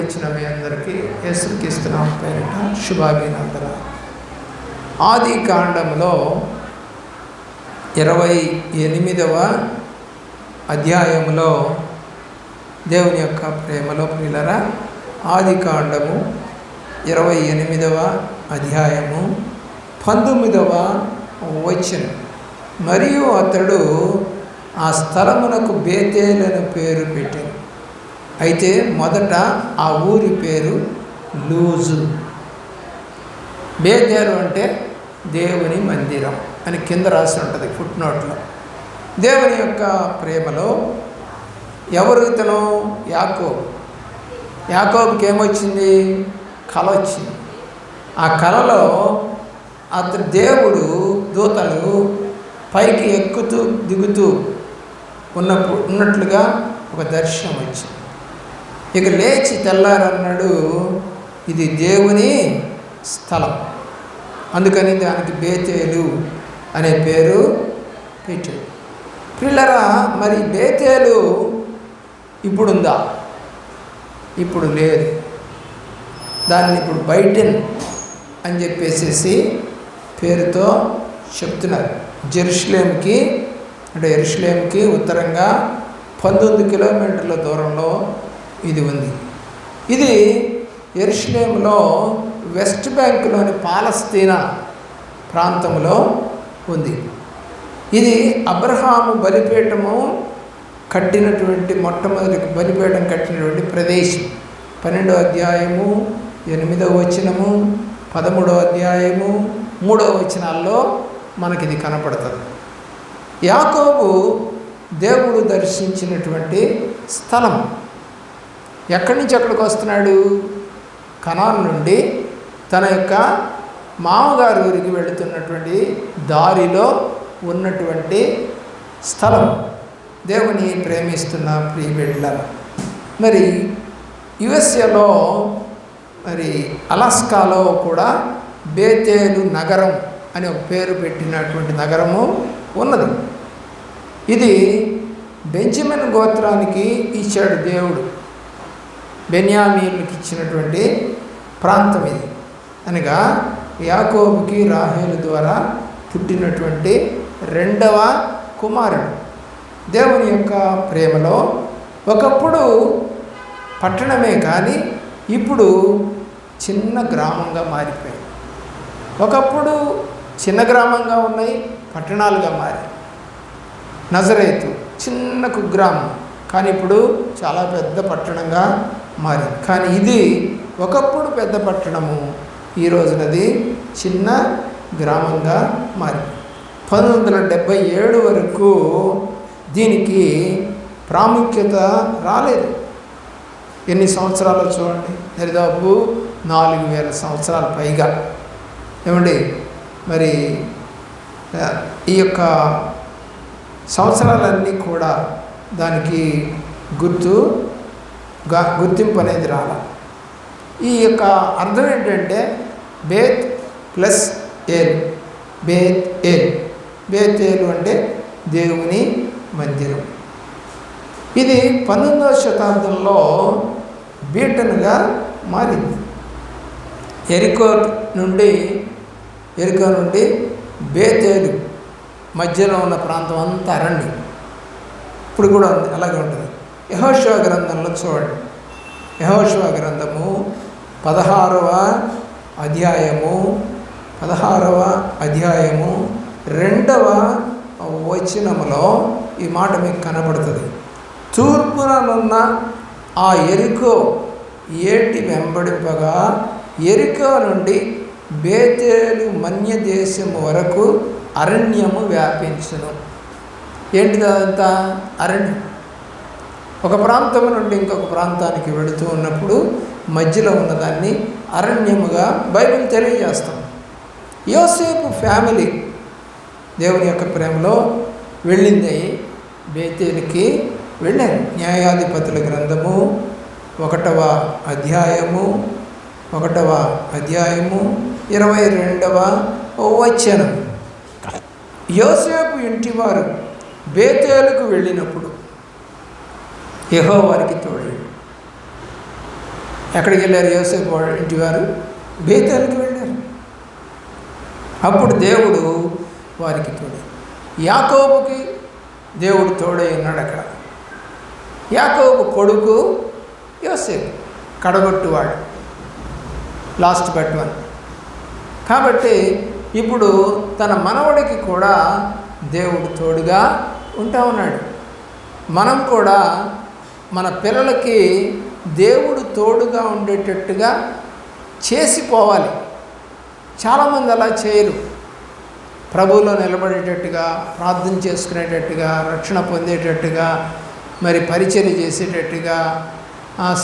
కూడిచ్చిన మీ అందరికీ యేసుక్రీస్తు నామమున పేరిట శుభాభినందనాలు. ఆది కాండంలో 28వ అధ్యాయంలో దేవుని యొక్క ప్రేమలో ప్రియులారా, ఆది కాండము 28వ అధ్యాయము 19వ వచనం. మరియు అతడు ఆ స్థలమునకు బేతేలు అని పేరు పెట్టాడు. అయితే మొదట ఆ ఊరి పేరు లూజు. బేతేలు అంటే దేవుని మందిరం అని కింద రాసి ఉంటుంది ఫుట్ నోట్లో. దేవుని యొక్క ప్రేమలో ఎవరు ఇతను? యాకోబుకి ఏమొచ్చింది? కల వచ్చింది. ఆ కలలో అతడు దేవుడు దూతలు పైకి ఎక్కుతూ దిగుతూ ఉన్నట్లుగా ఒక దర్శనం వచ్చింది. ఇక లేచి తెల్లారన్నాడు, ఇది దేవుని స్థలం, అందుకని దానికి బేతేలు అనే పేరు పెట్టాడు. పిల్లరా, మరి బేతేలు ఇప్పుడుందా? ఇప్పుడు లేదు. దాన్ని ఇప్పుడు బైటెన్ అని చెప్పేసి పేరుతో చెప్తున్నారు. యెరూషలేముకి ఉత్తరంగా 19 కిలోమీటర్ల దూరంలో ఇది ఉంది. ఇది యెరూషలేములో వెస్ట్ బ్యాంకులోని పాలస్తీనా ప్రాంతంలో ఉంది. ఇది అబ్రహాము బలిపీఠము కట్టినటువంటి మొట్టమొదటి బలిపీఠం కట్టినటువంటి ప్రదేశం. 12వ అధ్యాయము 8వ వచనము, 13వ అధ్యాయము 3వ వచనాల్లో మనకిది కనపడుతుంది. యాకోబు దేవుడు దర్శించినటువంటి స్థలం. ఎక్కడి నుంచి ఎక్కడికి వస్తున్నాడు? కనాను నుండి తన యొక్క మామగారు ఊరికి వెళుతున్నటువంటి దారిలో ఉన్నటువంటి స్థలం. దేవుని ప్రేమిస్తున్న ప్రియబిడ్డలారా, మరి యుఎస్ఏలో మరి అలాస్కాలో కూడా బేతేలు నగరం అని ఒక పేరు పెట్టినటువంటి నగరము ఉన్నది. ఇది బెంజమిన్ గోత్రానికి ఇచ్చాడు దేవుడు. బెన్యామీనులకు ఇచ్చినటువంటి ప్రాంతం ఇది. అనగా యాకోబుకి రాహేలు ద్వారా పుట్టినటువంటి 2వ కుమారుడు. దేవుని యొక్క ప్రేమలో ఒకప్పుడు పట్టణమే కానీ ఇప్పుడు చిన్న గ్రామంగా మారిపోయింది. ఒకప్పుడు చిన్న గ్రామంగా ఉన్నాయి, పట్టణాలుగా మారాయి. నజరేతు చిన్న కుగ్రామం, కానీ ఇప్పుడు చాలా పెద్ద పట్టణంగా మారింది. కానీ ఇది ఒకప్పుడు పెద్ద పట్టణము, ఈ రోజునది చిన్న గ్రామంగా మారింది. 1977 వరకు దీనికి ప్రాముఖ్యత రాలేదు. ఎన్ని సంవత్సరాలు చూడండి, దరిదాపు 4000 సంవత్సరాల పైగా. ఏమండి, మరి ఈ యొక్క సంవత్సరాలన్నీ కూడా దానికి గుర్తింపు అనేది రాలా. ఈ యొక్క అర్థం ఏంటంటే బేత్ ప్లస్ ఏల్, బేతేలు అంటే దేవుని మందిరం. ఇది 19వ శతాబ్దంలో బీటన్గా మారింది. ఎరికో నుండి బేతేలు మధ్యలో ఉన్న ప్రాంతం అంతా అరణ్యం. ఇప్పుడు కూడా అలాగే ఉంటుంది. యెహోషువ గ్రంథంలో చూడండి. యెహోషువ గ్రంథము 16వ అధ్యాయము 2వ వచనములో ఈ మాట మీకు కనబడుతుంది. తూర్పుననున్న ఆ యెరికో ఏటి వెంబడింపగా యెరికో నుండి బేతేలు మన్య దేశము వరకు అరణ్యము వ్యాపించును. ఏంటిది అదంతా? అరణ్యం. ఒక ప్రాంతం నుండి ఇంకొక ప్రాంతానికి వెళుతూ ఉన్నప్పుడు మధ్యలో ఉన్నదాన్ని అరణ్యముగా బైబిల్ తెలియజేస్తాం. యోసేపు ఫ్యామిలీ దేవుని యొక్క ప్రేమలో వెళ్ళింది, బేతేలుకి వెళ్ళారు. న్యాయాధిపతుల గ్రంథము 1వ అధ్యాయము 22వ వచనం. యోసేపు ఇంటివారు బేతేలుకు వెళ్ళినప్పుడు యెహోవా వారికి తోడేడు. ఎక్కడికి వెళ్ళారు యోసేపు ఇంటి వారు? బేతేలుకి వెళ్ళారు. అప్పుడు దేవుడు వారికి తోడు. యాకోబుకి దేవుడు తోడై ఉన్నాడు. అక్కడ యాకోబు కొడుకు యోసేపు కడగొట్టువాడు, లాస్ట్ బట్ వన్. కాబట్టి ఇప్పుడు తన మనవడికి కూడా దేవుడు తోడుగా ఉంటా ఉన్నాడు. మనం కూడా మన పిల్లలకి దేవుడు తోడుగా ఉండేటట్టుగా చేసిపోవాలి. చాలామంది అలా చేయరు. ప్రభువులో నిలబడేటట్టుగా, ప్రార్థన చేసుకునేటట్టుగా, రక్షణ పొందేటట్టుగా, మరి పరిచర్య చేసేటట్టుగా,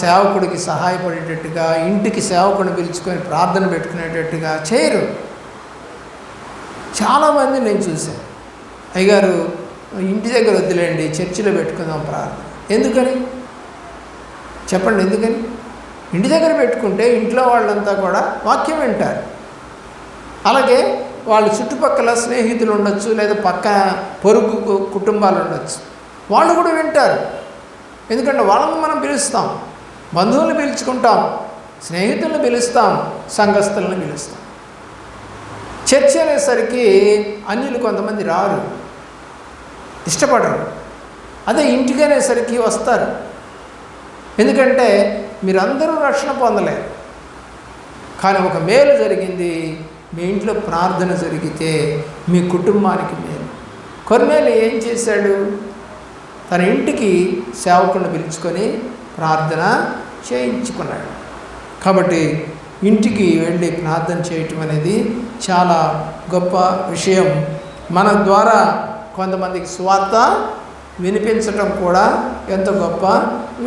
సేవకుడికి సహాయపడేటట్టుగా, ఇంటికి సేవకుడిని పిలుచుకొని ప్రార్థన పెట్టుకునేటట్టుగా చేయరు. చాలామంది నేను చూశాను, అయ్యగారు ఇంటి దగ్గర వద్దులేండి, చర్చిలో పెట్టుకుందాం ప్రార్థన. ఎందుకని చెప్పండి? ఎందుకని? ఇంటి దగ్గర పెట్టుకుంటే ఇంట్లో వాళ్ళంతా కూడా వాక్యం వింటారు. అలాగే వాళ్ళ చుట్టుపక్కల స్నేహితులు ఉండొచ్చు, లేదా పక్క పొరుగు కుటుంబాలు ఉండొచ్చు, వాళ్ళు కూడా వింటారు. ఎందుకంటే వాళ్ళని మనం పిలుస్తాం, బంధువులను పిలుచుకుంటాం, స్నేహితులను పిలుస్తాం, సంఘస్థులను పిలుస్తాం. చర్చ అనేసరికి అన్యులు కొంతమంది రారు, ఇష్టపడరు. అదే ఇంటికి అనేసరికి వస్తారు. ఎందుకంటే మీరందరూ రక్షణ పొందలేరు. కానీ ఒక మేలు జరిగింది, మీ ఇంట్లో ప్రార్థన జరిగితే మీ కుటుంబానికి మేలు. కొన్నేళ్ళు ఏం చేశాడు? తన ఇంటికి సేవకులను పిలుచుకొని ప్రార్థన చేయించుకున్నాడు. కాబట్టి ఇంటికి వెళ్ళి ప్రార్థన చేయటం అనేది చాలా గొప్ప విషయం. మన ద్వారా కొంతమందికి సువార్త వినిపించటం కూడా ఎంతో గొప్ప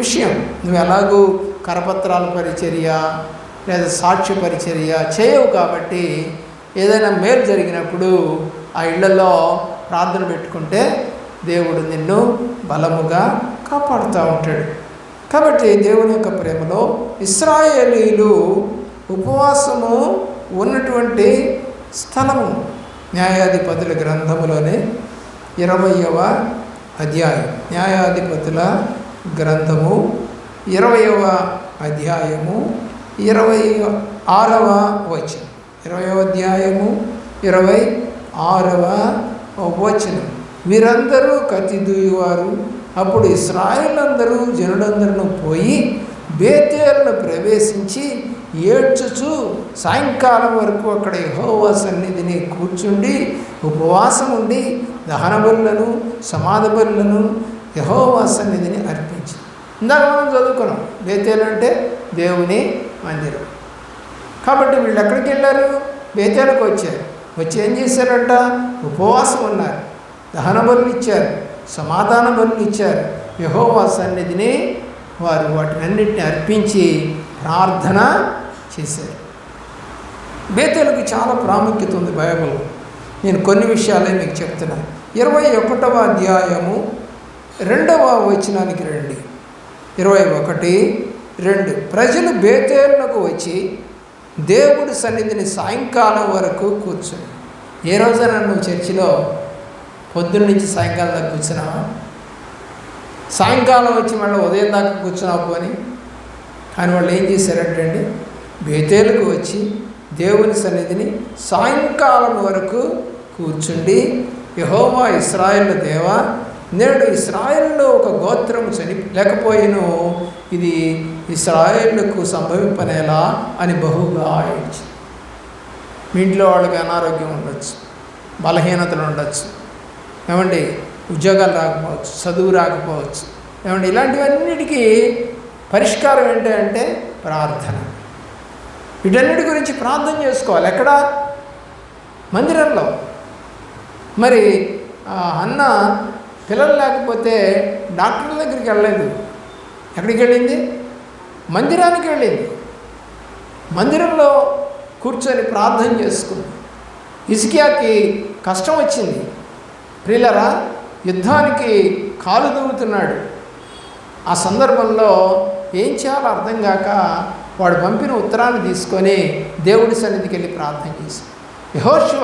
విషయం. నువ్వు ఎలాగూ కరపత్రాల పరిచర్య లేదా సాక్ష్య పరిచర్య చేయవు కాబట్టి ఏదైనా మేలు జరిగినప్పుడు ఆ ఇళ్లలో ప్రార్థన పెట్టుకుంటే దేవుడు నిన్ను బలముగా కాపాడుతూ ఉంటాడు. కాబట్టి దేవుని యొక్క ప్రేమలో ఇశ్రాయేలీలు ఉపవాసము ఉన్నటువంటి స్థలము న్యాయాధిపతుల గ్రంథములోనే 20వ అధ్యాయం, న్యాయాధిపతుల గ్రంథము 20వ అధ్యాయము 26వ వచనం, 20వ అధ్యాయము 26వ వచనం. వీరందరూ కత్తి దూయువారు. అప్పుడు ఇశ్రాయేలందరూ జనులందరూ పోయి బేతేలును ప్రవేశించి ఏడ్చుచు సాయంకాలం వరకు అక్కడ యెహోవా సన్నిధిని కూర్చుండి ఉపవాసం ఉండి దహన బలులను సమాధి బలులను యెహోవా సన్నిధిని అర్పించి. ఇందాక మనం చదువుకున్నాం, బేతేలు అంటే దేవుని మందిరం. కాబట్టి వీళ్ళు ఎక్కడికి వెళ్ళారు? బేతేలుకు వచ్చారు. వచ్చి ఏం చేశారంట? ఉపవాసం ఉన్నారు, దహన బలులు ఇచ్చారు, సమాధాన బలులు ఇచ్చారు. యెహోవా సన్నిధిని వారు వాటినన్నింటినీ అర్పించి ప్రార్థన చేశారు. బేతేలుకి చాలా ప్రాముఖ్యత ఉంది బైబిల్లో. నేను కొన్ని విషయాలే మీకు చెప్తున్నాను. 21వ అధ్యాయము 2వ వచనానికి రండి. 21:2 ప్రజలు బేతేలునకు వచ్చి దేవుడి సన్నిధిని సాయంకాలం వరకు కూర్చుని. ఏ రోజైనా నువ్వు చర్చిలో పొద్దున్న నుంచి సాయంకాలం దాకా కూర్చున్నావా? సాయంకాలం వచ్చి మళ్ళీ ఉదయం దాకా కూర్చున్నావు పోని. కానీ వాళ్ళు ఏం చేశారంటే అండి, బేతేలుకు వచ్చి దేవుని సన్నిధిని సాయంకాలం వరకు కూర్చుండి, యెహోవా ఇశ్రాయేలు దేవా, నేడు ఇశ్రాయేలులో ఒక గోత్రం లేకపోయినో ఇది ఇశ్రాయేలుకు సంభవింపనేలా అని బహుగా ఏడ్చి. మీ ఇంట్లో వాళ్ళకి అనారోగ్యం ఉండొచ్చు, బలహీనతలు ఉండొచ్చు, ఏమండి ఉద్యోగాలు రాకపోవచ్చు, చదువు రాకపోవచ్చు, ఏమండి ఇలాంటివన్నిటికీ పరిష్కారం ఏంటంటే ప్రార్థన. వీటన్నిటి గురించి ప్రార్థన చేసుకోవాలి. ఎక్కడ? మందిరంలో. మరి అన్న పిల్లలు లేకపోతే డాక్టర్ల దగ్గరికి వెళ్ళలేదు. ఎక్కడికి వెళ్ళింది? మందిరానికి వెళ్ళింది. మందిరంలో కూర్చొని ప్రార్థన చేసుకుంది. హిజ్కియాకి కష్టం వచ్చింది. ప్రియులారా, యుద్ధానికి కాలు దూవుతున్నాడు. ఆ సందర్భంలో ఏం చేయాలో అర్థం కాక వాడు పంపిన ఉత్తరాన్ని తీసుకొని దేవుడి సన్నిధికి వెళ్ళి ప్రార్థన చేశాడు. యెహోషువ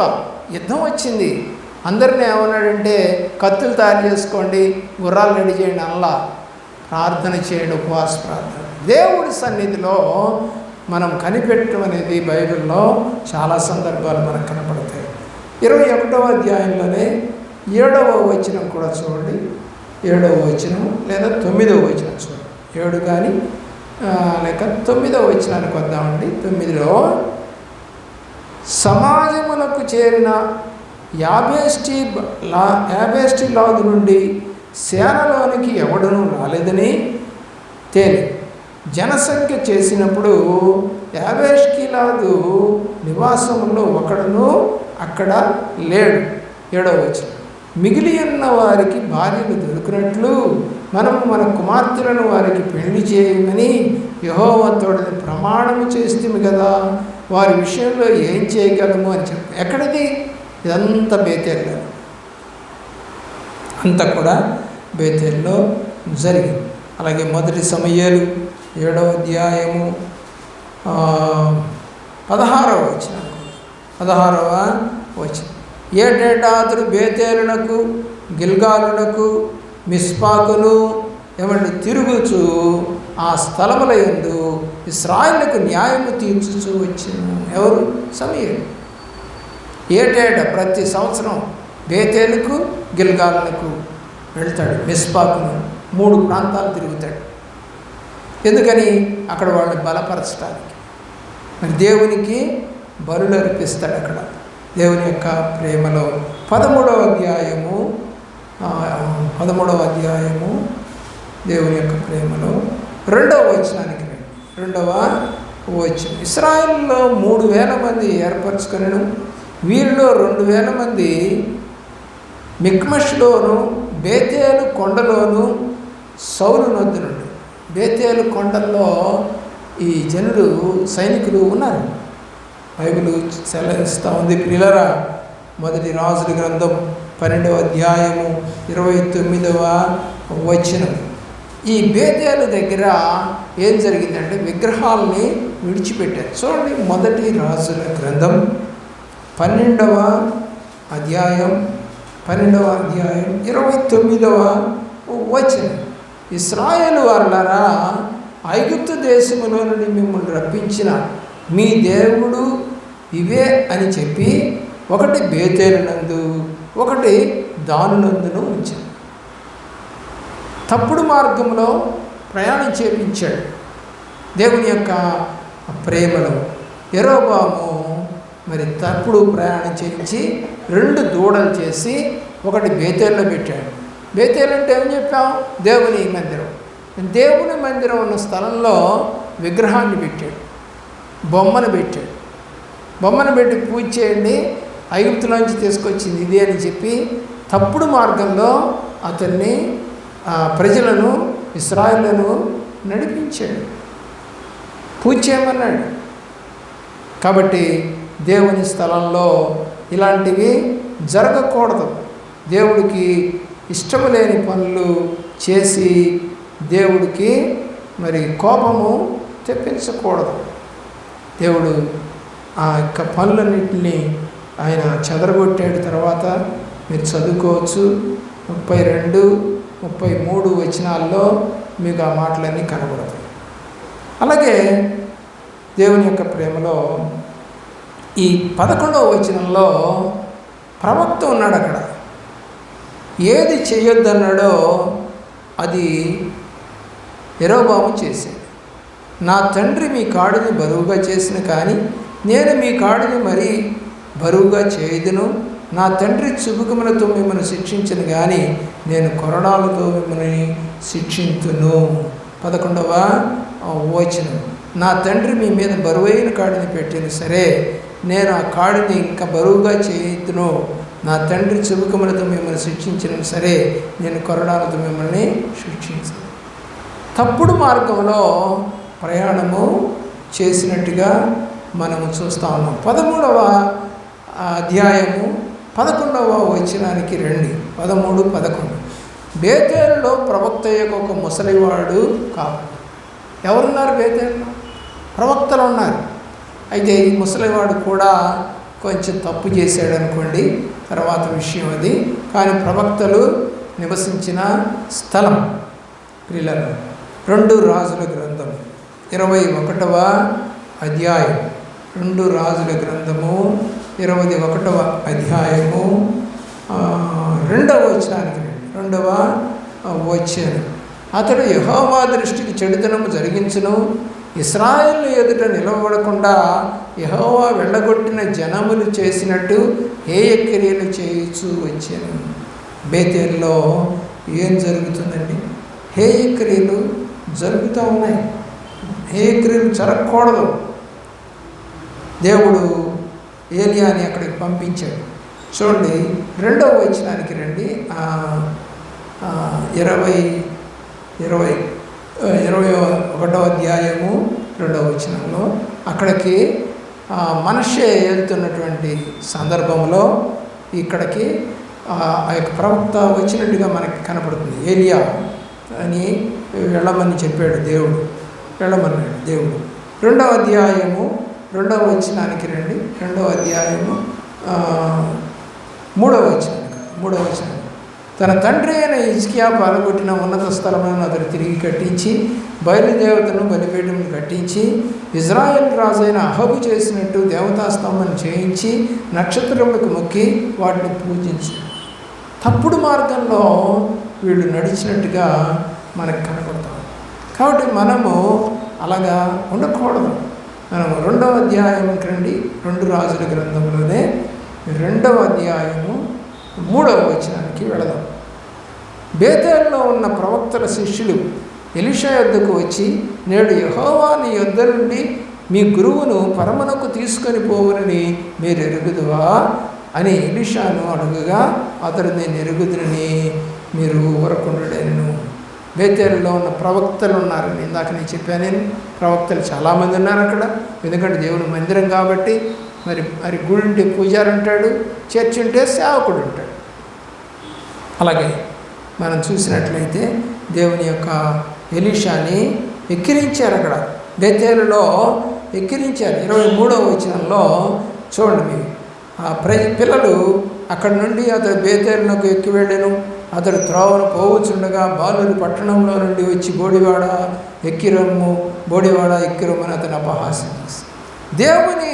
యుద్ధం వచ్చింది, అందరినీ ఏమన్నాడంటే కత్తులు తయారు చేసుకోండి, గుర్రాలు రెడీ చేయండి, అల్లా ప్రార్థన చేయండి, ఉపవాస ప్రార్థన. దేవుడి సన్నిధిలో మనం కనిపెట్టడం అనేది బైబిల్లో చాలా సందర్భాలు మనకు కనపడతాయి. 21వ అధ్యాయంలోనే 7వ వచనం కూడా చూడండి. 7వ వచనం లేదా 9వ వచనం చూడండి. 7 కానీ లేక 9వ వచనానికి వద్దామండి. 9లో సమాజములకు చేరిన యాబేష్టిలాదు నుండి సేనలోనికి ఎవడనూ రాలేదని తేలి జనసంఖ్య చేసినప్పుడు యాబేష్గిలాదు నివాసంలో ఒకడును అక్కడ లేడు. 7వ వచనం మిగిలి ఉన్న వారికి భార్యలు దొరికినట్లు మనము మన కుమార్తెలను వారికి పెళ్లి చేయమని యెహోవా తోడని ప్రమాణము చేస్తుంది కదా, వారి విషయంలో ఏం చేయగలము అని చెప్పి. ఎక్కడిది? ఇదంతా బేతేల్లో, అంతా కూడా బేతేల్లో జరిగింది. అలాగే 1 సమూయేలు 7వ అధ్యాయము 16వ వచనం. 16వ వచనం ఏటేటా అతడు బేతేలునకు గిల్గాలునకు మిస్పాకును ఏమంటే తిరుగుచు ఆ స్థలముల యందు ఇశ్రాయేలుకు న్యాయము తీర్చుచూ వచ్చాను. ఎవరు? సమూయేలు. ఏటేటా ప్రతి సంవత్సరం బేతేలుకు గిల్గాలునకు వెళ్తాడు, మిస్పాకును 3 ప్రాంతాలు తిరుగుతాడు. ఎందుకని? అక్కడ వాళ్ళని బలపరచడానికి, మరి దేవునికి బలులు అర్పిస్తాడు. అక్కడ దేవుని యొక్క ప్రేమలో 13వ అధ్యాయము దేవుని యొక్క ప్రేమలో 2వ వచనానికి రండి. 2వ వచనం ఇశ్రాయేలులో 3,000 మంది ఏర్పరచుకొనెను. వీరిలో 2,000 మంది మిక్మష్లోను బేతేలు కొండలోను సౌలు నొద్దు నుండి. బేతేలు కొండల్లో ఈ జనులు సైనికులు ఉన్నారు. బైబిల్ సెలవిస్తూ ఉంది. ప్రియులారా, 1 రాజుల గ్రంథం 12వ అధ్యాయము 29వ వచనం. ఈ బేతేలు దగ్గర ఏం జరిగిందంటే విగ్రహాలని విడిచిపెట్టారు. చూడండి, 1 రాజుల గ్రంథం 12వ అధ్యాయం 29వ వచనం. ఇశ్రాయేలు వారలారా, ఐగుప్తు దేశములో నుండి మిమ్మల్ని రప్పించిన మీ దేవుడు ఇవే అని చెప్పి ఒకటి బేతేలునందు ఒకటి దానునందును ఉంచాడు. తప్పుడు మార్గంలో ప్రయాణం చేయించాడు. దేవుని యొక్క ప్రేమలో యెరోబాము మరి తప్పుడు ప్రయాణం చేయించి 2 దూడలు చేసి ఒకటి బేతేల్లో పెట్టాడు. బేతేలు అంటే ఏమని చెప్పాం? దేవుని మందిరం. దేవుని మందిరం ఉన్న స్థలంలో విగ్రహాన్ని పెట్టాడు, బొమ్మను పెట్టాడు. బొమ్మను పెట్టి పూజ చేయండి, ఐగుప్తులోంచి తీసుకొచ్చింది ఇది అని చెప్పి తప్పుడు మార్గంలో అతన్ని ప్రజలను ఇశ్రాయేలును నడిపించాడు, పూజ చేయమన్నాడు. కాబట్టి దేవుని స్థలంలో ఇలాంటివి జరగకూడదు. దేవుడికి ఇష్టము లేని పనులు చేసి దేవుడికి మరి కోపము తెప్పించకూడదు. దేవుడు ఆ యొక్క పనులన్నింటినీ ఆయన చెదరగొట్టాడు. తర్వాత మీరు చదువుకోవచ్చు, 32, 33 వచనాల్లో మీకు ఆ మాటలన్నీ కనబడతాయి. అలాగే దేవుని యొక్క ప్రేమలో ఈ 11వ వచనంలో ప్రవక్త ఉన్నాడు. అక్కడ ఏది చేయొద్దన్నాడో అది యెరోబాము చేశాడు. నా తండ్రి మీ కాడిని బరువుగా చేసిన కానీ నేను మీ కాడిని మరీ బరువుగా చేయదును. నా తండ్రి చుబుకములతో మిమ్మల్ని శిక్షించను కానీ నేను కొరడాలతో మిమ్మల్ని శిక్షించును. 11వ వచనం. నా తండ్రి మీ మీద బరువైన కాడిని పెట్టాను సరే, నేను ఆ కాడిని ఇంకా బరువుగా చేయదును. నా తండ్రి చుబుకములతో మిమ్మల్ని శిక్షించను సరే, నేను కొరడాలతో మిమ్మల్ని శిక్షించను. తప్పుడు మార్గంలో ప్రయాణము చేసినట్టుగా మనము చూస్తూ ఉన్నాం. 13వ అధ్యాయము 11వ వచనానికి రండి. 13, 11. బేతేలులో ప్రవక్త యొక్క ఒక ముసలివాడు కాదు. ఎవరున్నారు బేతేలులో? ప్రవక్తలు ఉన్నారు. అయితే ఈ ముసలివాడు కూడా కొంచెం తప్పు చేశాడు అనుకోండి, తర్వాత విషయం అది. కానీ ప్రవక్తలు నివసించిన స్థలం ప్రియులారా 2 రాజుల గ్రంథం 21వ అధ్యాయం, 2 రాజుల గ్రంథము 21వ అధ్యాయము 2వ వచనానికి రండి. 2వ వచనం. అతడు యెహోవా దృష్టికి చెడుతనము జరిగించును, ఇశ్రాయేలు ఎదుట నిలవబడకుండా యెహోవా వెళ్ళగొట్టిన జనములు చేసినట్టు హేయక్రియలు చేయుచూ వచ్చాను. బేతేల్లో ఏం జరుగుతుందండి? హేయక్రియలు జరుగుతూ ఉన్నాయి. హేయక్రియలు జరగకూడదు. దేవుడు ఏలియాని అక్కడికి పంపించాడు. చూడండి 2వ వచనానికి రండి. 21వ అధ్యాయము 2వ వచనంలో అక్కడికి మనష్షే వెళ్తున్నటువంటి సందర్భంలో ఇక్కడికి ఆ యొక్క ప్రవక్త వచ్చినట్టుగా మనకి కనపడుతుంది. ఏలియా అని వెళ్ళమని చెప్పాడు దేవుడు, వెళ్ళమన్నాడు దేవుడు. 2వ అధ్యాయము 2వ వచనానికి రండి. 2వ అధ్యాయము 3వ వచనం. తన తండ్రి అయిన హిజ్కియా పాల్గొట్టిన ఉన్నత స్థలములను అతడు తిరిగి కట్టించి, బయలుదేవతను బలిపీఠమును కట్టించి, ఇజ్రాయేల్ రాజైన అహబు చేసినట్టు దేవతాస్తంభం చేయించి నక్షత్రములకు మొక్కి వాటిని పూజించి, తప్పుడు మార్గంలో వీళ్ళు నడిచినట్టుగా మనకు కనపడతాం. కాబట్టి మనము అలాగా ఉండకూడదు. మనం 2వ అధ్యాయంకి రండి. 2 రాజుల గ్రంథంలోనే 2వ అధ్యాయము 3వ వచనానికి వెళదాం. బేతేల్లో ఉన్న ప్రవక్తల శిష్యులు ఎలీషా యొద్దకు వచ్చి, నేడు యెహోవా నీ యొద్ద నుండి మీ గురువును పరమునకు తీసుకొని పోవునని మీరు ఎరుగుదువా అని ఎలీషాను అడుగగా, అతడు నేను ఎరుగుదునని మీరు ఊరకుండుడెను. బేతేలులో ఉన్న ప్రవక్తలు ఉన్నారని ఇందాక నేను చెప్పాను. నేను ప్రవక్తలు చాలామంది ఉన్నారు అక్కడ. ఎందుకంటే దేవుని మందిరం కాబట్టి. మరి గుడి ఉంటే పూజారి ఉంటాడు, చర్చ్ ఉంటే సేవకుడు ఉంటాడు. అలాగే మనం చూసినట్లయితే దేవుని యొక్క ఎలీషాని ఎక్కిరించారు. అక్కడ బేతేలులో ఎక్కిరించారు. 23వ వచనంలో చూడండి మీరు, పిల్లలు అక్కడి నుండి అతడు బేతేలునకు ఎక్కి వెళ్ళాను. అతడు త్రోవను పోవచ్చుండగా బాలురు పట్టణంలో నుండి వచ్చి బోడివాడ ఎక్కిరమ్మని అతను అపహాస్యం చేసి, దేవుని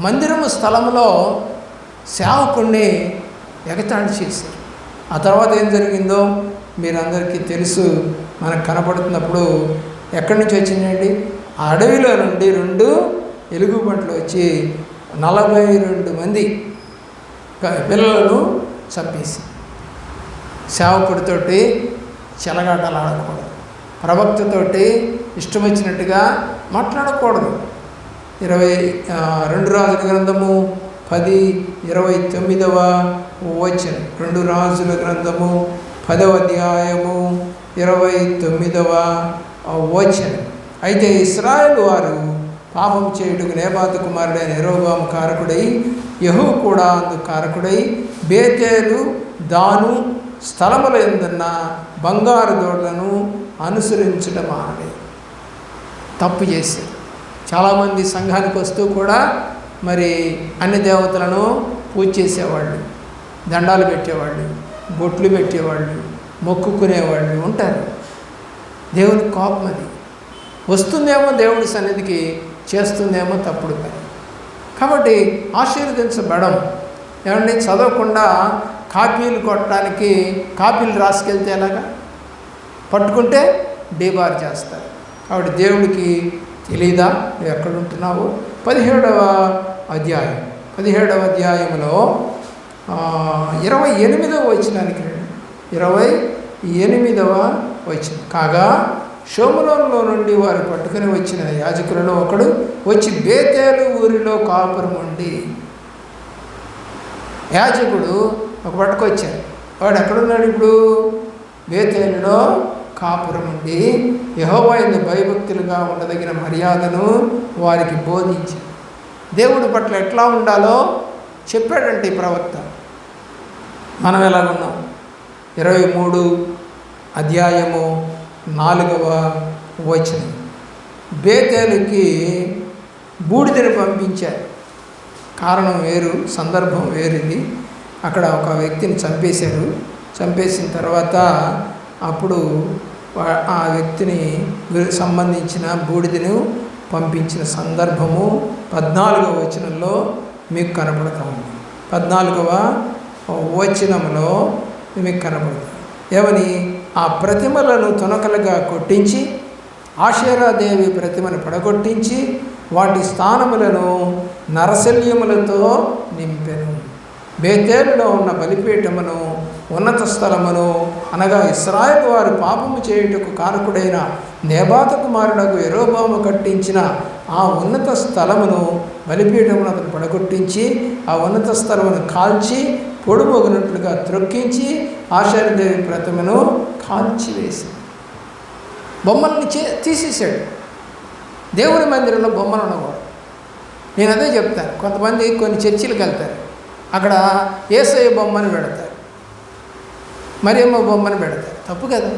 మందిరము స్థలంలో సేవకుణ్ణి ఎగతాళి చేశారు. ఆ తర్వాత ఏం జరిగిందో మీరందరికీ తెలుసు. మనకు కనపడుతున్నప్పుడు ఎక్కడి నుంచి వచ్చిందండి? ఆ అడవిలో నుండి 2 ఎలుగుబంట్లు వచ్చి 42 మంది పిల్లలను చంపేసి, సేవకుడితోటి చెలగాటలు ఆడకూడదు, ప్రవక్తతోటి ఇష్టం వచ్చినట్టుగా మాట్లాడకూడదు. 2 రాజుల గ్రంథము 10:29వ వచనం. 2 రాజుల గ్రంథము 10వ అధ్యాయము 29వ వచనం. అయితే ఇశ్రాయేలు వారు పాపం చేయుటకు నేబాతు కుమారుడైన యెరోబాము కారకుడై, యెహూ కూడా అందు కారకుడై, బేతేలు దాను స్థలముల యందున్న బంగారు దోడ్లను అనుసరించడం మానే తప్పు చేశారు. చాలామంది సంఘానికి వస్తూ కూడా మరి అన్ని దేవతలను పూజ చేసేవాళ్ళు, దండాలు పెట్టేవాళ్ళు, బొట్లు పెట్టేవాళ్ళు, మొక్కుకునేవాళ్ళు ఉంటారు. దేవుని కోపం అది వస్తుందేమో, దేవుడి సన్నిధికి చేస్తుందేమో తప్పుడు పని. కాబట్టి ఆశీర్వదించబడం. ఏమంటే చదవకుండా కాపీలు కొట్టడానికి కాపీలు రాసుకెళ్తే ఎలాగా? పట్టుకుంటే డీబార్ చేస్తారు. కాబట్టి దేవుడికి తెలీదా నువ్వు ఎక్కడుంటున్నావు? 17వ అధ్యాయంలో 28వ వచనానికి రండి. 28వ వచనం. కాగా షోమ్రోనులో నుండి వారు పట్టుకుని వచ్చిన యాజకులలో ఒకడు వచ్చి బేతేలు ఊరిలో కాపురం ఉండి, యాజకుడు ఒక పట్టుకొచ్చారు. వాడు ఎక్కడున్నాడు ఇప్పుడు? బేతేలులో కాపురం ఉండి యెహోవా యందు భయభక్తులుగా ఉండదగిన మర్యాదను వారికి బోధించి, దేవుడి పట్ల ఎట్లా ఉండాలో చెప్పాడంటే ఈ ప్రవక్త. మనం ఎలాగున్నాం? 23 అధ్యాయము 4వ వచనం. బేతేలుకి బూడిదను పంపించారు. కారణం వేరు, సందర్భం వేరుంది. అక్కడ ఒక వ్యక్తిని చంపేశారు. చంపేసిన తర్వాత అప్పుడు ఆ వ్యక్తిని సంబంధించిన బూడిదను పంపించిన సందర్భము 14వ వచనంలో మీకు కనపడుతూ ఉంది. 14వ వచనంలో మీకు కనపడుతుంది. ఏమని? ఆ ప్రతిమలను తునకలుగా కొట్టించి ఆషేరాదేవి ప్రతిమను పడగొట్టించి వాటి స్థానములను నరశల్యములతో నింపెను. బేతేలులో ఉన్న బలిపీఠమును ఉన్నత స్థలమును అనగా ఇశ్రాయేలు వారు పాపము చేయుటకు కారకుడైన నేబాతు కుమారుడకు యెరోబోము కట్టించిన ఆ ఉన్నత స్థలమును బలిపీఠమును అతను పడగొట్టించి ఆ ఉన్నత స్థలమును కాల్చి పొడుమొగినట్లుగా త్రొక్కించి ఆషేరాదేవి ప్రతిమను కాల్చివేసి బొమ్మల్ని తీసేసాడు. దేవుని మందిరంలో బొమ్మలు ఉండకూడదు. నేను అదే చెప్తాను. కొంతమంది కొన్ని చర్చిలకు వెళ్తారు, అక్కడ యేసయ్య బొమ్మను పెడతారు, మరియమ్మ బొమ్మను పెడతారు. తప్పు కదా.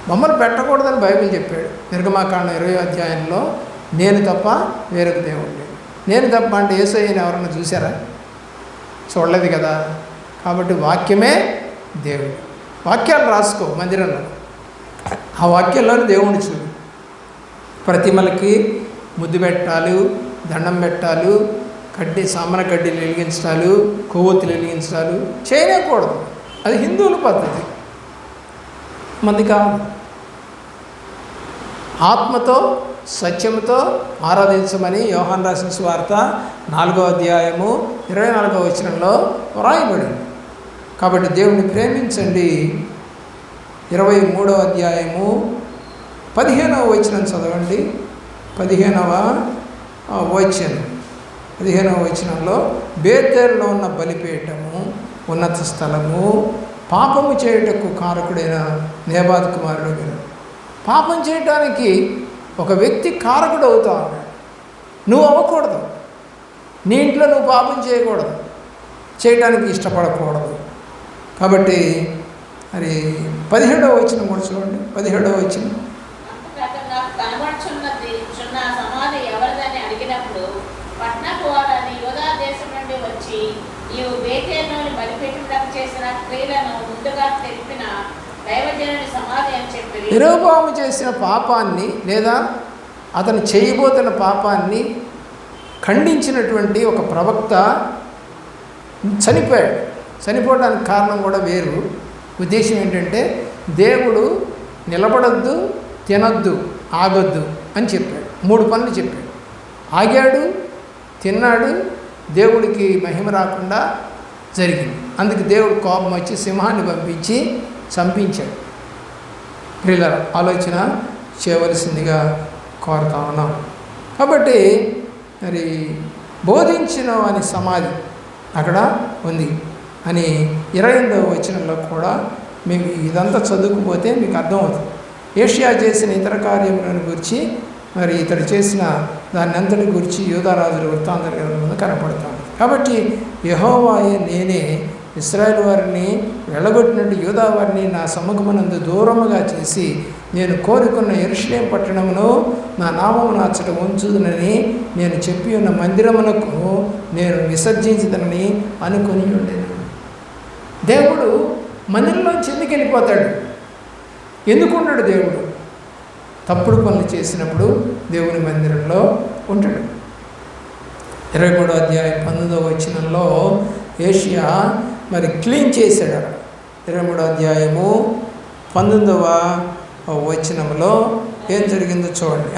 బొమ్మలు పెట్టకూడదని బైబిల్ చెప్పాడు. నిర్గమాకాండం 20వ అధ్యాయంలో నేను తప్ప వేరొక దేవుడు లేడు. నేను తప్ప అంటే యేసయ్యని ఎవరన్నా చూసారా? చూడలేదు కదా. కాబట్టి వాక్యమే దేవుడు. వాక్యాలు రాసుకో మందిరంలో, ఆ వాక్యంలోని దేవుడిని చూడు. ప్రతిమలకి ముద్దు పెట్టాలు, దండం పెట్టాలు, సామన కడ్డీలు వెలిగించాలు, కొవ్వొత్తులు వెలిగించాలు చేయలేకూడదు. అది హిందువుల పద్ధతి, మంది కాదు. ఆత్మతో సత్యంతో ఆరాధించమని యోహాను రాసిన సువార్త 4వ అధ్యాయము 24వ వచనంలో వ్రాయబడింది. కాబట్టి దేవుని ప్రేమించండి. 23వ అధ్యాయము 15వ వచనం చదవండి. 15వ వచనంలో బేతేలులో ఉన్న బలిపీఠము ఉన్నత స్థలము పాపము చేయుటకు కారకుడైన నేబాతు కుమారుడు. పాపం చేయటానికి ఒక వ్యక్తి కారకుడు అవుతా ఉన్నాడు. నువ్వు అవ్వకూడదు. నీ ఇంట్లో నువ్వు పాపం చేయకూడదు, చేయటానికి ఇష్టపడకూడదు. కాబట్టి మరి 17వ వచనం కూడా చూడండి. 17వ వచనం సమాధి ఎవరిదని అడిగినప్పుడు పట్నపు వారని యూదా దేశం నుండి వచ్చి నీవు బేతేలులోని బలిపీఠములకు చేసిన క్రియలను ముందుగా తెలిపిన దైవజనుని సమాధి అని చెప్పి యెరోబోము చేసిన పాపాన్ని లేదా అతను చేయబోతున్న పాపాన్ని ఖండించినటువంటి ఒక ప్రవక్త చనిపోయాడు. చనిపోవడానికి కారణం కూడా వేరు. ఉద్దేశం ఏంటంటే దేవుడు నిలబడద్దు, తినొద్దు, ఆగొద్దు అని చెప్పాడు. 3 పనులు చెప్పాడు. ఆగాడు, తిన్నాడు, దేవుడికి మహిమ రాకుండా జరిగింది. అందుకు దేవుడు కోపం వచ్చి సింహాన్ని పంపించి చంపించాడు. ప్రియుల ఆలోచన చేయవలసిందిగా కోరుతా ఉన్నాం. కాబట్టి మరి బోధించిన వాని సమాధి అక్కడ ఉంది అని 28వ వచనంలో కూడా మీకు ఇదంతా చదువుకుపోతే మీకు అర్థమవుతుంది. ఏషియా చేసిన ఇతర కార్యములను గురించి మరి ఇతడు చేసిన దాన్ని అంతటి గురించి యూదారాజుల వృత్తాంతర గ్రంథంలో కనపడతాను. కాబట్టి యెహోవాయే నేనే ఇశ్రాయేలు వారిని వెళ్ళగొట్టినట్టు యూదా వారిని నా సముఖమునందు దూరముగా చేసి నేను కోరుకున్న యెరూషలేము పట్టణమును నా నామమును అచ్చట ఉంచుదునని నేను చెప్పి ఉన్న మందిరమునకు నేను విసర్జించుదనని అనుకుని ఉండేది. దేవుడు మందిరంలోంచి ఎందుకు వెళ్ళిపోతాడు? ఎందుకుంటాడు దేవుడు? తప్పుడు పనులు చేసినప్పుడు దేవుని మందిరంలో ఉంటాడు. 23వ అధ్యాయం 19వ వచనంలో ఏషియా మరి క్లీన్ చేశాడు. అక్కడ 23వ అధ్యాయము 19వ వచనంలో ఏం జరిగిందో చూడండి.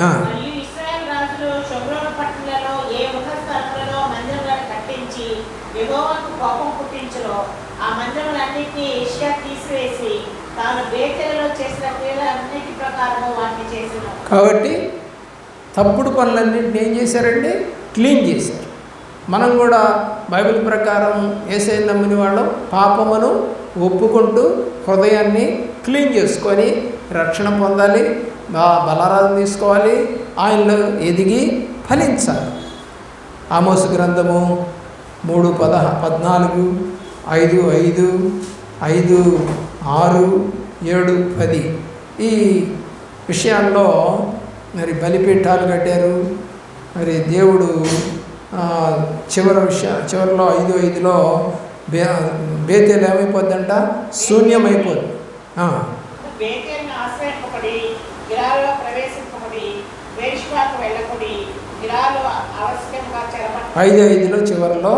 ఇశ్రాయేలు రాజులు షోమ్రోను పట్టణంలో ఏ స్థలములలో మందిరములను కట్టించి యెహోవాకు కోపం పుట్టించులో ఆ మందిరములన్నిటినీ ఏషియా తీసివేసి తాను బేతేలులో చేసిన క్రియలన్నిటి ప్రకారము వాటిని చేసిన. కాబట్టి తప్పుడు పనులన్నింటినీ ఏం చేశారండి? క్లీన్ చేశారు. మనం కూడా బైబిల్ ప్రకారం యేసయ్యను నమ్మిన వాళ్ళం పాపమును ఒప్పుకుంటూ హృదయాన్ని క్లీన్ చేసుకొని రక్షణ పొందాలి, బలారాధన తీసుకోవాలి, ఆయనలో ఎదిగి ఫలించాలి. ఆమోసు గ్రంథము 3:14, 5:5, 5:6, 7:10 ఈ విషయాల్లో మరి బలిపీఠాలు కట్టారు. మరి దేవుడు చివరిలో 5:5లో బేతేలు ఏమైపోద్దంట? శూన్యమైపోద్ది. బేతేలును ఆశ్రయింపబడి గిలాలో ప్రవేశింపబడి బేర్షెబాకు వెళ్ళబడి గిలాలో ఆవశ్యకంగా చెరబడి 5:5లో చివరిలో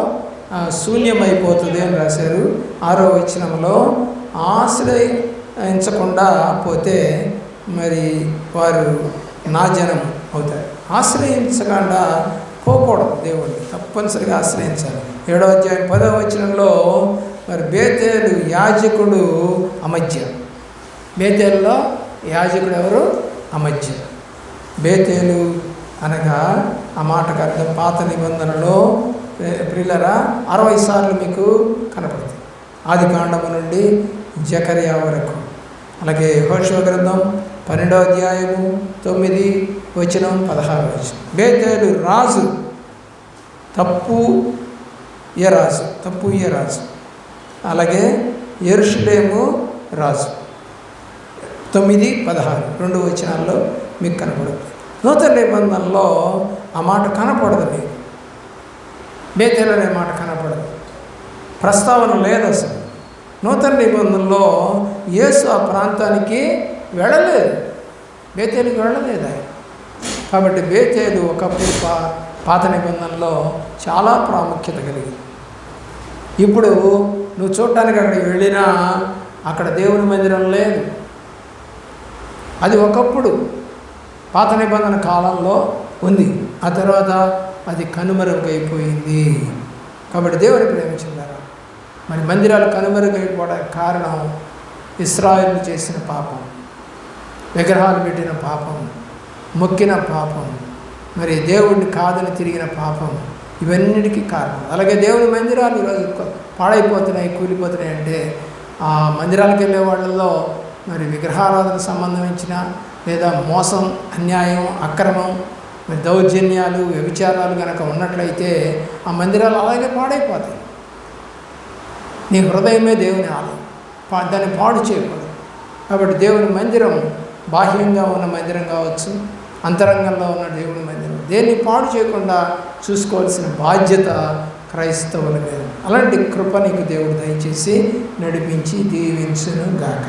శూన్యమైపోతుంది అని రాశారు. 6వ వచనంలో ఆశ్రయించకుండా పోతే మరి వారు నా జనం అవుతారు. ఆశ్రయించకుండా పోకూడదు, దేవుడిని తప్పనిసరిగా ఆశ్రయించాలి. 7వ అధ్యాయం 10వ వచనంలో మరి బేతేలు యాజకుడు అమధ్య. బేతేలులో యాజకుడు ఎవరు? అమధ్య. బేతేలు అనగా ఆ మాటకు అర్థం పాత నిబంధనలో ప్రియులరా 60 సార్లు మీకు కనపడుతుంది, ఆది కాండము నుండి జకర్యా వరకు. అలాగే యెహోషువ గ్రంథం 12వ అధ్యాయము 9 వచనం 16 వచనం. బేతేలు రాజు, తప్పు ఏ రాజు. అలాగే యెరూషలేము రాజు 9-16 2 వచనాల్లో మీకు కనపడుతుంది. నూతన నిబంధనలో ఆ మాట కనపడదు, మీకు బేతేలు అనే మాట కనపడదు, ప్రస్తావన లేదు అసలు. నూతన నిబంధనలో యేసు ఆ ప్రాంతానికి వెళ్ళలేదు, బేతేలుకి వెళ్ళలేదు ఆయన. కాబట్టి బేతేలు ఒకప్పుడు పాత నిబంధనలో చాలా ప్రాముఖ్యత కలిగింది. ఇప్పుడు నువ్వు చూడటానికి అక్కడికి వెళ్ళినా అక్కడ దేవుని మందిరం లేదు. అది ఒకప్పుడు పాత నిబంధన కాలంలో ఉంది, ఆ తర్వాత అది కనుమరుగైపోయింది. కాబట్టి దేవుని ప్రేమించారు. మరి మందిరాలు కనుమరుగైపోవడానికి కారణం ఇశ్రాయేలు చేసిన పాపం, విగ్రహాలు పెట్టిన పాపం, మొక్కిన పాపం, మరి దేవుడిని కాదని తిరిగిన పాపం, ఇవన్నిటికీ కారణం. అలాగే దేవుని మందిరాలు ఈరోజు పాడైపోతున్నాయి, కూలిపోతున్నాయి. అంటే ఆ మందిరాలకు వెళ్ళే వాళ్ళలో మరి విగ్రహారాధన సంబంధించిన లేదా మోసం, అన్యాయం, అక్రమం, మరి దౌర్జన్యాలు, వ్యభిచారాలు కనుక ఉన్నట్లయితే ఆ మందిరాలు అలాగే పాడైపోతాయి. నీ హృదయమే దేవుని ఆలయం, దాన్ని పాడు చేయకూడదు. కాబట్టి దేవుని మందిరం బాహ్యంగా ఉన్న మందిరం కావచ్చు, అంతరంగంలో ఉన్న దేవుని మందిరం, దేన్ని పాడు చేయకుండా చూసుకోవాల్సిన బాధ్యత క్రైస్తవుల మీద. అలాంటి కృప నీకు దేవుడు దయచేసి నడిపించి దీవించును గాక.